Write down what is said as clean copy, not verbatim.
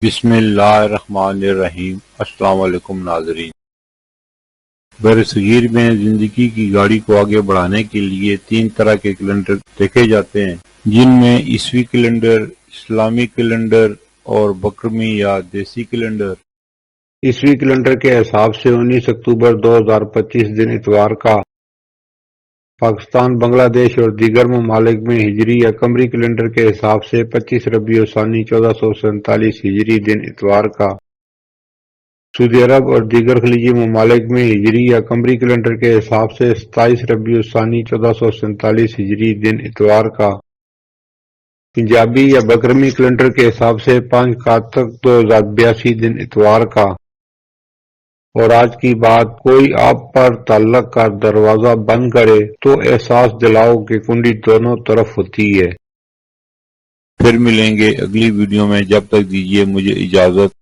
بسم اللہ الرحمن الرحیم۔ السلام علیکم ناظرین۔ برصغیر میں زندگی کی گاڑی کو آگے بڑھانے کے لیے 3 طرح کے کیلنڈر دیکھے جاتے ہیں، جن میں عیسوی کیلنڈر، اسلامی کیلنڈر اور بکرمی یا دیسی کیلنڈر۔ عیسوی کیلنڈر کے حساب سے 19 اکتوبر 2025 دن اتوار کا پاکستان، بنگلہ دیش اور دیگر ممالک میں ہجری یا قمری کیلنڈر کے حساب سے 25 ربیع الثانی 1447 ہجری دن اتوار کا سعودی عرب اور دیگر خلیجی ممالک میں ہجری یا قمری کیلنڈر کے حساب سے 27 ربیع الثانی 1447 ہجری دن اتوار کا پنجابی یا بکرمی کیلنڈر کے حساب سے 5 کارتک 2082 دن اتوار کا۔ اور آج کی بات، کوئی آپ پر تعلق کا دروازہ بند کرے تو احساس دلاؤ کہ کنڈی دونوں طرف ہوتی ہے۔ پھر ملیں گے اگلی ویڈیو میں، جب تک دیجیے مجھے اجازت۔